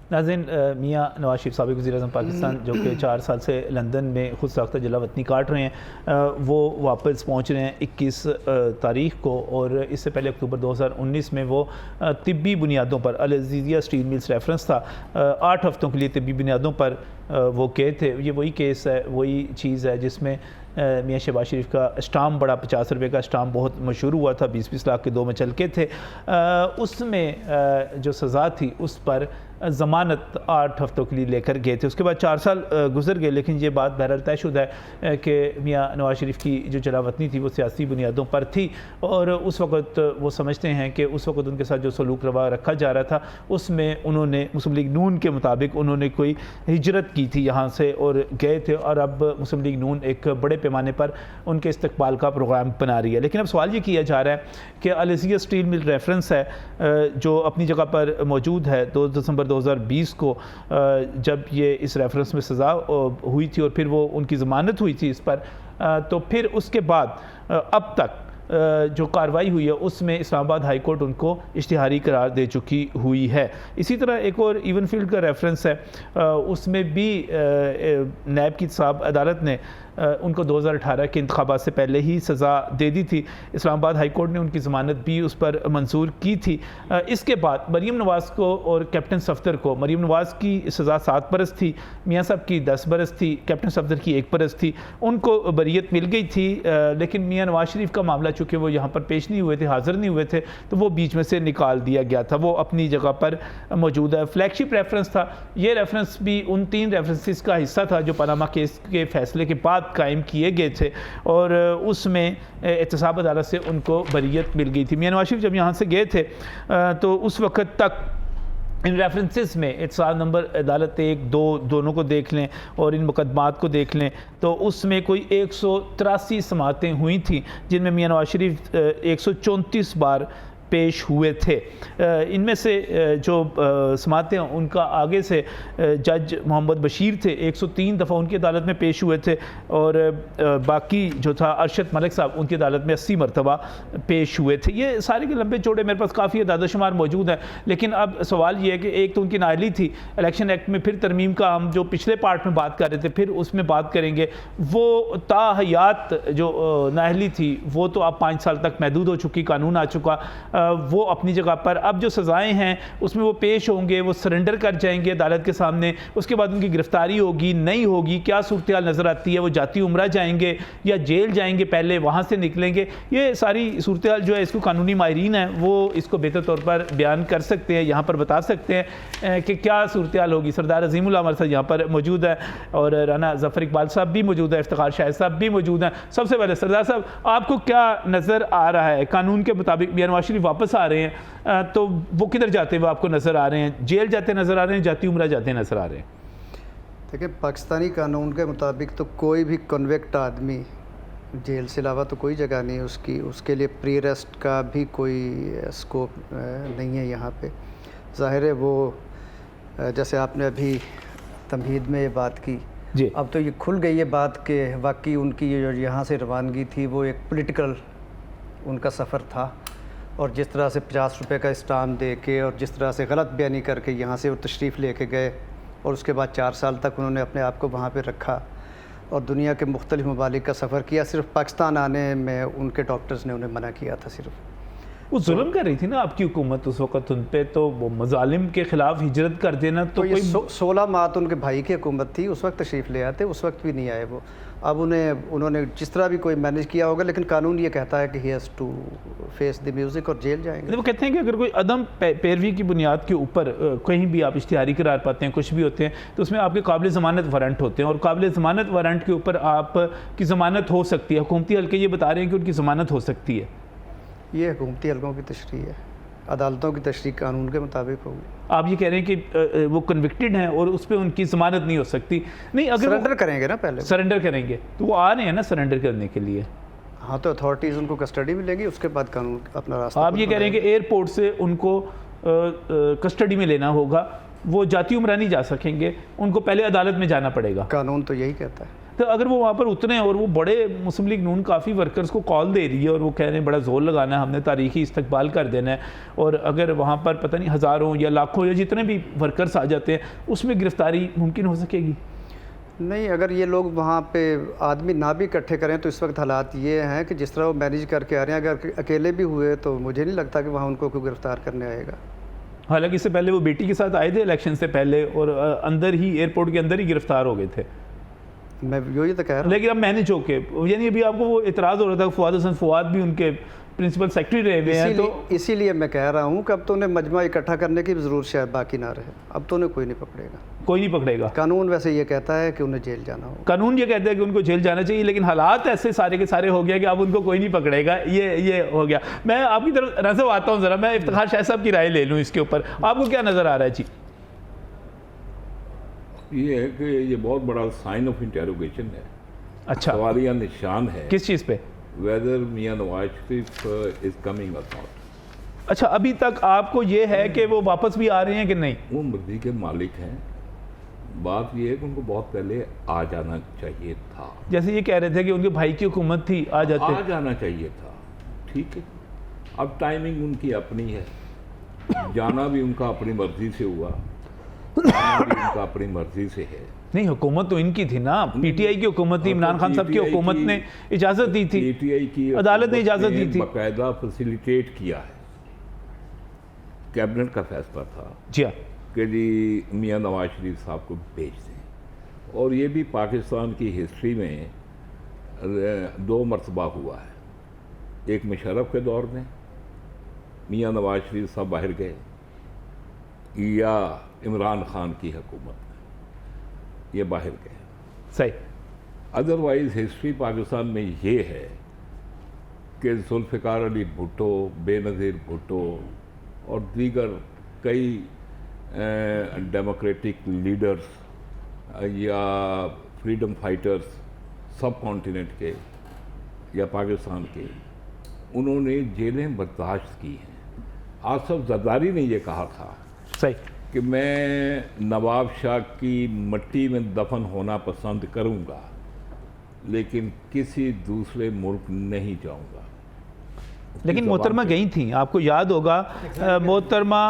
नाज़रीन, मियाँ नवाज शरीफ साबिक़ वज़ीर-ए-आज़म पाकिस्तान जो कि 4 साल से लंदन में खुद साख्ता जला वतनी काट रहे हैं, वो वापस पहुँच रहे हैं 21 तारीख़ को। और इससे पहले अक्टूबर 2019 में वो तिब्बी बुनियादों पर, अल अज़ीज़िया स्टील मिल्स रेफरेंस था, 8 हफ़्तों के लिए तिब्बी बुनियादों पर वो गए थे। ये वही केस है, वही चीज़ है जिसमें मियाँ शहबाज शरीफ का स्टाम्प बड़ा 50 रुपये का स्टाम्प बहुत मशहूर हुआ था, 20-20 लाख के 2 में चल के थे। उसमें जो सज़ा थी उस पर ज़मानत 8 हफ़्तों के लिए लेकर गए थे। उसके बाद 4 साल गुजर गए, लेकिन ये बात बहरहाल तयशुदा है कि मियाँ नवाज शरीफ की जो जलावतनी थी वो सियासी बुनियादों पर थी। और उस वक़्त वो समझते हैं कि उस वक़्त उनके साथ जो सलूक रवा रखा जा रहा था उसमें उन्होंने मुस्लिम लीग नून के मुताबिक उन्होंने कोई हिजरत की थी यहाँ से और गए थे, और अब मुस्लिम लीग नून एक बड़े पैमाने पर उनके इस्तकबाल का प्रोग्राम बना रही है। लेकिन अब सवाल ये किया जा रहा है कि अल अज़ीज़िया स्टील मिल रेफरेंस है जो अपनी जगह पर मौजूद है। 2 दिसंबर 2020 को जब ये इस रेफरेंस में सज़ा हुई थी और फिर वो उनकी ज़मानत हुई थी इस पर, तो फिर उसके बाद अब तक जो कार्रवाई हुई है उसमें इस्लामाबाद हाई कोर्ट उनको इश्तिहारी करार दे चुकी हुई है। इसी तरह एक और इवन फील्ड का रेफरेंस है, उसमें भी नैब की साहब अदालत ने उनको 2018 के इंतखाबात से पहले ही सज़ा दे दी थी। इस्लामाबाद हाई कोर्ट ने उनकी ज़मानत भी उस पर मंजूर की थी। इसके बाद मरीम नवाज़ को और कैप्टन सफदर को, मरीम नवाज़ की सज़ा 7 बरस थी, मियाँ साहब की 10 बरस थी, कैप्टन सफदर की 1 बरस थी, उनको बरीयत मिल गई थी। लेकिन मियाँ नवाज़ शरीफ का मामला चूँकि वो यहाँ पर पेश नहीं हुए थे, हाज़िर नहीं हुए थे, तो वो बीच में से निकाल दिया गया था, वो अपनी जगह पर मौजूद है। फ्लैगशिप रेफरेंस था, ये रेफरेंस भी उन 3 रेफरेंसेस का हिस्सा था जो पनामा केस के फैसले के बाद कायम किए गए थे, और उसमें एहतसाब अदालत से उनको बरीयत मिल गई थी। मियाँ नवाज शरीफ जब यहाँ से गए थे तो उस वक़्त तक इन रेफरेंसेस में एहतसाब नंबर अदालत 1, 2 दोनों को देख लें और इन मुकदमात को देख लें तो उसमें कोई 183 समातें हुई थी, जिनमें मियाँ नवाज शरीफ 134 बार पेश हुए थे। इनमें से जो समातें उनका आगे से जज मोहम्मद बशीर थे, 103 दफ़ा उनकी अदालत में पेश हुए थे, और बाकी जो था अरशद मलिक साहब उनकी अदालत में 80 मरतबा पेश हुए थे। ये सारे के लंबे चौड़े मेरे पास काफ़ी अदाद शुमार मौजूद हैं। लेकिन अब सवाल ये है कि एक तो उनकी नाअहली थी इलेक्शन एक्ट में, फिर तरमीम का हम जो पिछले पार्ट में बात कर रहे थे फिर उसमें बात करेंगे, वो ताहयात जो नाअहली थी वो तो अब 5 साल तक महदूद हो चुकी, कानून आ चुका, वो अपनी जगह पर। अब जो सज़ाएं हैं उसमें वो पेश होंगे, वो सरेंडर कर जाएंगे अदालत के सामने, उसके बाद उनकी गिरफ्तारी होगी नहीं होगी, क्या सूरत हाल नज़र आती है, वो जाती उम्रा जाएंगे या जेल जाएंगे, पहले वहाँ से निकलेंगे, ये सारी सूरत हाल जो है इसको कानूनी माहिरीन है वो इसको बेहतर तौर पर बयान कर सकते हैं, यहाँ पर बता सकते हैं कि क्या सूरत हाल होगी। सरदार अज़ीमुल हमारे साथ यहाँ पर मौजूद है और राना ज़फ़र इकबाल साहब भी मौजूद है, इफ्तिखार शाहिद साहब भी मौजूद हैं। सबसे पहले सरदार साहब, आपको क्या नज़र आ रहा है? कानून के मुताबिक मियाँ नवाज शरीफ वापस आ रहे हैं तो वो किधर जाते हुए आपको नज़र आ रहे हैं? जेल जाते नज़र आ रहे हैं, जाती उम्रा जाते नज़र आ रहे हैं? देखिए, पाकिस्तानी कानून के मुताबिक तो कोई भी कन्विक्ट आदमी जेल से अलावा तो कोई जगह नहीं उसकी, उसके लिए प्री अरेस्ट का भी कोई स्कोप नहीं है यहाँ पे। ज़ाहिर है वो जैसे आपने अभी तमहीद में ये बात की जी, अब तो ये खुल गई है बात कि वाकई उनकी जो यहाँ से रवानगी थी वो एक पॉलिटिकल उनका सफ़र था, और जिस तरह से 50 रुपये का स्टाम्प दे के और जिस तरह से गलत बयानी करके यहाँ से वो तशरीफ़ लेके गए और उसके बाद 4 साल तक उन्होंने अपने आप को वहाँ पे रखा और दुनिया के मुख्तलिफ़ ममालिक का सफ़र किया। सिर्फ पाकिस्तान आने में उनके डॉक्टर्स ने उन्हें मना किया था। सिर्फ वो जुल्म कर रही थी ना आपकी हुकूमत उस वक़्त उन पे, तो वो मज़ालिम के ख़िलाफ़ हिजरत कर देना तो ये 16 माह तो उनके भाई की हुकूमत थी, उस वक्त तशरीफ़ ले आते, उस वक्त भी नहीं आए वो। अब उन्होंने जिस तरह भी कोई मैनेज किया होगा, लेकिन कानून ये कहता है कि he has to face the music और जेल जाएंगे। वो कहते हैं कि अगर कोई अदम पैरवी की बुनियाद के ऊपर कहीं भी आप इश्तिहारी करार पाते हैं, कुछ भी होते हैं, तो उसमें आपके काबिल ज़मानत वारंट होते हैं और काबिल ज़मानत वारंट के ऊपर आपकी ज़मानत हो सकती है। हुकूमती हल्के ये बता रहे हैं कि उनकी ज़मानत हो सकती है। ये हुकूमती हल्कों की तशरीह है, अदालतों की तशरीह कानून के मुताबिक होगी। आप ये कह रहे हैं कि वो कन्विक्टेड हैं और उस पर उनकी ज़मानत नहीं हो सकती? नहीं, अगर सरेंडर करेंगे ना, पहले सरेंडर करेंगे तो वो आ रहे हैं ना सरेंडर करने के लिए। हाँ, तो अथॉरिटीज़ उनको कस्टडी में लेंगी, उसके बाद कानून अपना रास्ता। आप ये कह रहे हैं कि एयरपोर्ट से उनको कस्टडी में लेना होगा, वो जाती उम्रा नहीं जा सकेंगे, उनको पहले अदालत में जाना पड़ेगा। कानून तो यही कहता है। तो अगर वो वहाँ पर उतरे और वो बड़े मुस्लिम लीग नून काफ़ी वर्कर्स को कॉल दे रही है और वो कह रहे हैं बड़ा जोर लगाना है, हमने तारीखी इस्तकबाल कर देना है, और अगर वहाँ पर पता नहीं हज़ारों या लाखों या जितने भी वर्कर्स आ जाते हैं उसमें गिरफ्तारी मुमकिन हो सकेगी? नहीं, अगर ये लोग वहाँ पे आदमी ना भी इकट्ठे करें तो इस वक्त हालात ये हैं कि जिस तरह वो मैनेज करके आ रहे हैं, अगर अकेले भी हुए तो मुझे नहीं लगता कि वहाँ उनको कोई गिरफ़्तार करने आएगा। हालांकि इससे पहले वो बेटी के साथ आए थे इलेक्शन से पहले और अंदर ही एयरपोर्ट के अंदर ही गिरफ्तार हो गए थे। मैं यही तो कह रहा हूँ। लेकिन अब मैनेज होके, यानी अभी आपको वो इतराज़ हो रहा था, फवाद हसन फवाद भी उनके प्रिंसिपल सेक्रेटरी रहे हुए हैं, तो इसीलिए मैं कह रहा हूँ कि अब तो उन्हें मजमा इकट्ठा करने की ज़रूरत शायद बाकी ना रहे। अब तो उन्हें कोई नहीं पकड़ेगा, कोई नहीं पकड़ेगा। कानून वैसे ये कहता है कि उन्हें जेल जाना होगा। कानून ये कहता है कि उनको जेल जाना चाहिए, लेकिन हालात ऐसे सारे के सारे हो गया कि अब उनको कोई नहीं पकड़ेगा, ये हो गया। मैं आपकी तरफ नजर आता हूँ ज़रा, मैं इफ्तिखार शाह साहब की राय ले लूँ इसके ऊपर, आपको क्या नज़र आ रहा है जी? ये है कि ये बहुत बड़ा साइन ऑफ इंटेरोगेशन है, अच्छा, सवालिया निशान है किस चीज़ पे? Whether Mian Nawaz Sharif is coming और नॉट। अच्छा, अभी तक आपको ये है कि वो वापस भी आ रहे हैं कि नहीं? वो मर्जी के मालिक हैं। बात ये है कि उनको बहुत पहले आ जाना चाहिए था। जैसे ये कह रहे थे कि उनके भाई की हुकूमत थी, आ जाते। आ जाना चाहिए था, ठीक है। अब टाइमिंग उनकी अपनी है, जाना भी उनका अपनी मर्जी से हुआ, आना भी उनका अपनी मर्जी से है। नहीं, हुकूमत तो इनकी थी ना, पीटीआई की हुकूमत थी, इमरान खान साहब की हुकूमत ने इजाज़त दी थी, पीटीआई की अदालत ने इजाज़त दी थी, बाकायदा फैसिलिटेट किया है। कैबिनेट का फैसला था जी हाँ, कि जी मियां नवाज शरीफ साहब को भेज दें। और ये भी पाकिस्तान की हिस्ट्री में 2 मरतबा हुआ है। एक मुशर्रफ के दौर में मियां नवाज शरीफ साहब बाहर गए, या इमरान खान की हुकूमत में ये बाहर गए। सही। अदरवाइज हिस्ट्री पाकिस्तान में ये है कि जुल्फ़िकार अली भुट्टो, बेनज़ीर भुट्टो और दीगर कई डेमोक्रेटिक लीडर्स या फ्रीडम फाइटर्स सब कॉन्टिनेंट के या पाकिस्तान के, उन्होंने जेलें बर्दाश्त की हैं। आसफ जरदारी ने ये कहा था सही कि मैं नवाब शाह की मट्टी में दफन होना पसंद करूंगा, लेकिन किसी दूसरे मुल्क नहीं जाऊंगा। लेकिन मोहतरमा गई थी, आपको याद होगा, मोहतरमा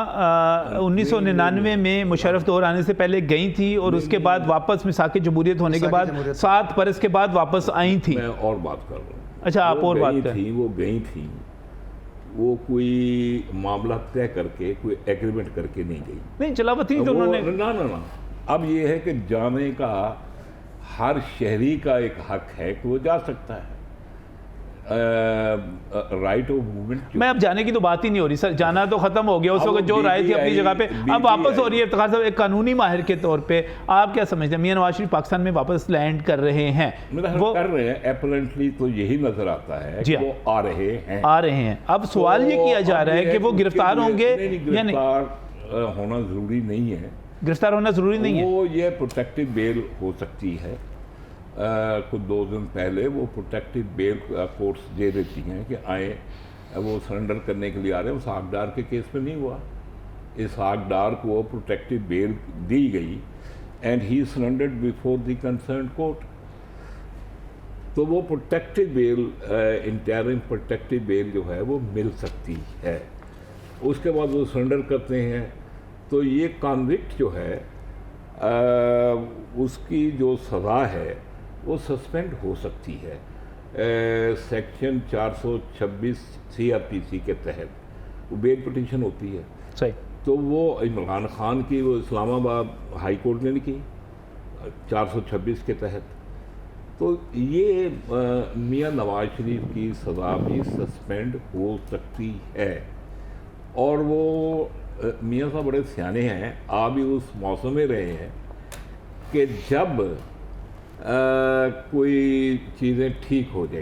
1999 में मुशर्रफ दौर आने से पहले गई थी और उसके बाद वापस मिसाक जमहूरियत होने के बाद 7 बरस के बाद वापस आई थी। मैं और बात कर रहा हूँ। अच्छा, आप और बात करें। वो गई थी, वो कोई मामला तय करके, कोई एग्रीमेंट करके नहीं गई। नहीं, जलावतनी तो उन्होंने ना। अब ये है कि जाने का हर शहरी का एक हक है कि वो जा सकता है। Right of movement. मैं अब जाने की तो बात ही नहीं हो रही सर, जाना तो खत्म हो गया उस वक्त, जो राय थी अपनी जगह पे, अब वापस हो रही है। इफ्तिखार साहब, एक कानूनी माहिर के तौर पे आप क्या समझते हैं, मियां नवाज शरीफ पाकिस्तान में वापस लैंड कर रहे हैं? वो कर रहे हैं, अपरेंटली तो यही नजर आता है कि वो आ रहे हैं। अब सवाल ये किया जा रहा है कि वो गिरफ्तार होंगे या नहीं? गिरफ्तार होना जरूरी नहीं है। गिरफ्तार होना जरूरी नहीं है। वो ये प्रोटेक्टिव बेल हो सकती है। कुछ 2 दिन पहले वो प्रोटेक्टिव बेल कोर्ट्स दे देती हैं कि आए, वो सरेंडर करने के लिए आ रहे हैं। इसहाक डार के केस में नहीं हुआ, इसहाक डार को प्रोटेक्टिव बेल दी गई and he surrendered before the concern court. तो वो protective bail, interim protective bail जो है वो मिल सकती है। उसके बाद वो सरेंडर करते हैं, तो ये कॉन्विक्ट जो है उसकी जो सज़ा है वो सस्पेंड हो सकती है। सेक्शन 426 CRPC के तहत वो बेल पिटीशन होती है। सही। तो वो इमरान खान की वो इस्लामाबाद हाई कोर्ट ने की 426 के तहत। तो ये मियां नवाज शरीफ की सज़ा भी सस्पेंड हो सकती है। और वो मियां साहब बड़े सियाने हैं, आप भी उस मौसम में रहे हैं कि जब कोई चीज़ें ठीक हो जाए,